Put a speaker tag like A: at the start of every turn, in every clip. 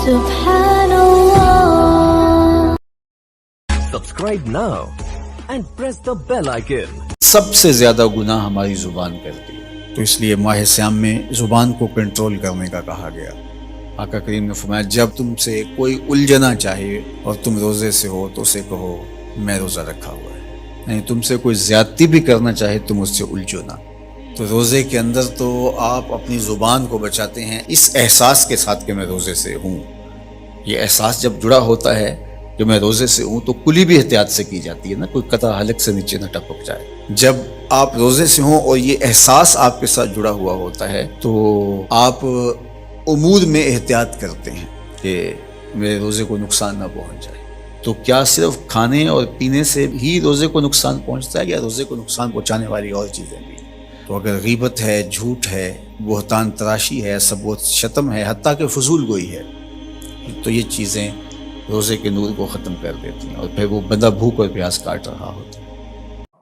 A: Subhanallah.
B: Subscribe now and press the bell icon.
C: सबसे ज़्यादा गुनाह हमारी ज़ुबान करती है, तो इसलिए माह सियाम में ज़ुबान को कंट्रोल करने का कहा गया। आका करीम ने फरमाया, जब तुमसे कोई उलझना चाहे और तुम रोज़े से हो तो उसे कहो मैं रोज़ा रखा हुआ है। नहीं, तुमसे कोई ज़्यादती भी करना चाहे तुम उससे उलझो ना। तो रोज़े के अंदर तो आप अपनी ज़ुबान को बचाते हैं इस एहसास के साथ कि मैं रोज़े से हूँ। ये एहसास जब जुड़ा होता है कि मैं रोज़े से हूँ तो कुली भी एहतियात से की जाती है ना, कोई कतरा हलक से नीचे न टपक जाए। जब आप रोज़े से हों और ये एहसास आपके साथ जुड़ा हुआ होता है तो आप उमूर में एहतियात करते हैं कि मेरे रोज़े को नुकसान ना पहुँच जाए। तो क्या सिर्फ खाने और पीने से ही रोज़े को नुकसान पहुँचता है या रोज़े को नुकसान पहुँचाने वाली और चीज़ें भी? तो अगर गीबत है, झूठ है, बुहतान तराशी है, सबूत शतम है, हत्ता कि फजूल गोई है, तो ये चीज़ें रोज़े के नूर को ख़त्म कर देती हैं और फिर वो बंदा भूख और प्यास काट रहा होता है।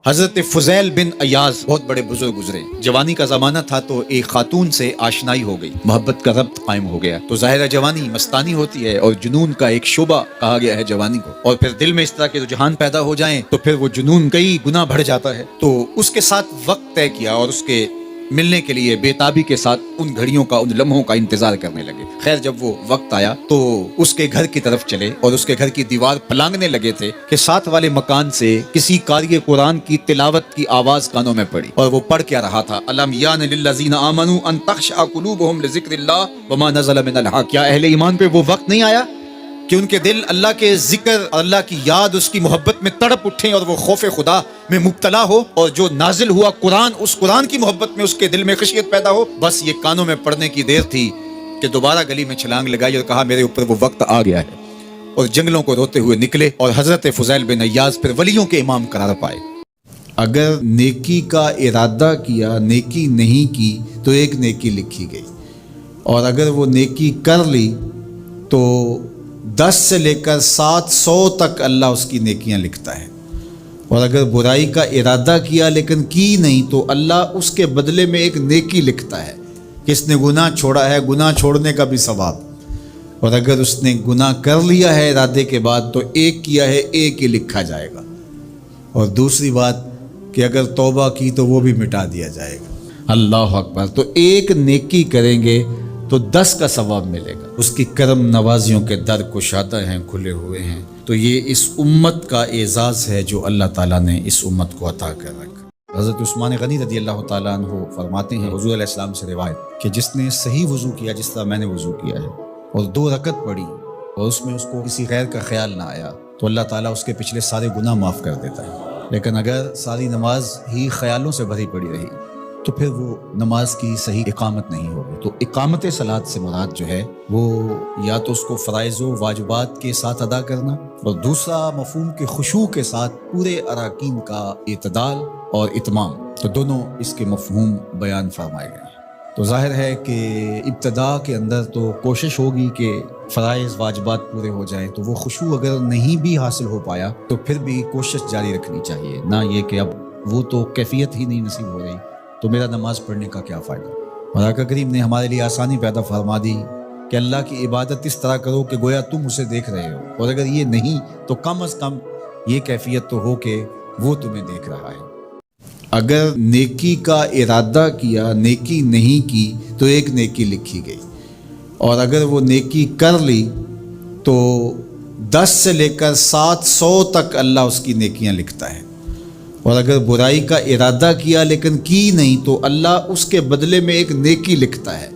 C: हज़रत फ़ुज़ैल बिन अयाज़ बहुत बड़े बुजुर्ग गुजरे। जवानी का ज़माना था तो एक खातून से आशनाई हो गई, मोहब्बत का रब्त कायम हो गया। तो ज़ाहिर जवानी मस्तानी होती है और जुनून का एक शोबा कहा गया है जवानी को, और फिर दिल में इस तरह के रुझान पैदा हो जाएं तो फिर वो जुनून कई गुना बढ़ जाता है। तो उसके साथ वक्त तय किया और उसके मिलने के लिए बेताबी के साथ उन घड़ियों का, उन लम्हों का इंतजार करने लगे। खैर, जब वो वक्त आया तो उसके घर की तरफ चले और उसके घर की दीवार फलांगने लगे थे कि साथ वाले मकान से किसी कारी कुरान की तिलावत की आवाज कानों में पड़ी। और वो पढ़ क्या रहा था, अलम यान लिल्लज़ीना आमनू अन तख़शअ क़ुलूबुहुम लिज़िक्रिल्लाह वमा नज़ल मिनल हक़। क्या अहले ईमान पे वो वक्त नहीं आया कि उनके दिल अल्लाह के जिक्र, अल्लाह की याद, उसकी मोहब्बत में तड़प उठें और वो खौफ खुदा में मुब्तला हो, और जो नाजिल हुआ कुरान, उस कुरान की मोहब्बत में उसके दिल में खशियत पैदा हो। बस ये कानों में पड़ने की देर थी कि दोबारा गली में छलांग लगाई और कहा मेरे ऊपर वो वक्त आ गया है, और जंगलों को रोते हुए निकले और हजरत फ़ुज़ैल बिन अय्याज़ फिर वलियों के इमाम करार पाए। अगर नेकी का इरादा किया, नेकी नहीं की तो एक नेकी लिखी गई, और अगर वो नेकी कर ली तो 10 से लेकर 700 तक अल्लाह उसकी नेकियां लिखता है। और अगर बुराई का इरादा किया लेकिन की नहीं तो अल्लाह उसके बदले में एक नेकी लिखता है कि इसने गुनाह छोड़ा है, गुनाह छोड़ने का भी सवाब। और अगर उसने गुनाह कर लिया है इरादे के बाद तो एक किया है, एक ही लिखा जाएगा। और दूसरी बात कि अगर तौबा की तो वो भी मिटा दिया जाएगा। अल्लाह अकबर। तो एक नेकी करेंगे तो 10 का सवाब मिलेगा। उसकी करम नवाजियों के दर कुशादा हैं, खुले हुए हैं। तो ये इस उम्मत का एजाज़ है जो अल्लाह ताला ने इस उम्मत को अता कर रखा। हज़रत उस्मान गनी रज़ी अल्लाह ताला अन्हु फरमाते हैं, हुज़ूर अलैहिस्सलाम से रिवायत, कि जिसने सही वज़ू किया जिस तरह मैंने वज़ू किया है और 2 रकत पढ़ी और उसमें उसको किसी गैर का ख्याल ना आया तो अल्लाह ताला उसके पिछले सारे गुनाह माफ़ कर देता है। लेकिन अगर सारी नमाज ही ख्यालों से भरी पड़ी रही तो फिर वो नमाज की सही इकामत नहीं होगी। तो इकामत सलात से मुराद जो है वो या तो उसको फ़राइज़ व वाजिबात के साथ अदा करना, और दूसरा मफ़हूम के खुशू के साथ पूरे अराकीन का इतदाल और इत्माम। तो दोनों इसके मफ़हूम बयान फरमाए गए हैं। तो ज़ाहिर है कि इब्तदा के अंदर तो कोशिश होगी कि फ़राइज़ वाजिबात पूरे हो जाएं, तो वो खुशू अगर नहीं भी हासिल हो पाया तो फिर भी कोशिश जारी रखनी चाहिए, ना ये कि अब वो तो कैफियत ही नहीं नसीब हो रही तो मेरा नमाज पढ़ने का क्या फ़ायदा। और आका करीम ने हमारे लिए आसानी पैदा फरमा दी कि अल्लाह की इबादत इस तरह करो कि गोया तुम उसे देख रहे हो, और अगर ये नहीं तो कम अज़ कम ये कैफियत तो हो कि वो तुम्हें देख रहा है। अगर नेकी का इरादा किया, नेकी नहीं की तो एक नेकी लिखी गई, और अगर वो नेकी कर ली तो 10 से लेकर 700 तक अल्लाह उसकी नेकियां लिखता है। और अगर बुराई का इरादा किया लेकिन की नहीं तो अल्लाह उसके बदले में एक नेकी लिखता है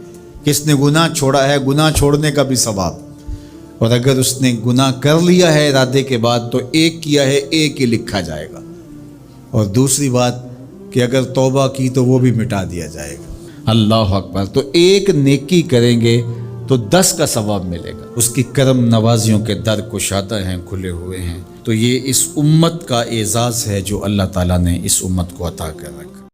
C: कि इसने गुनाह छोड़ा है, गुनाह छोड़ने का भी सवाब। और अगर उसने गुनाह कर लिया है इरादे के बाद तो एक किया है, एक ही लिखा जाएगा। और दूसरी बात कि अगर तौबा की तो वो भी मिटा दिया जाएगा। अल्लाह अकबर। तो एक नेकी करेंगे तो 10 का सवाब मिलेगा। उसकी करम नवाजियों के दर कुशादा हैं, खुले हुए हैं। तो ये इस उम्मत का एजाज़ है जो अल्लाह ताला ने इस उम्मत को अता कर रखा।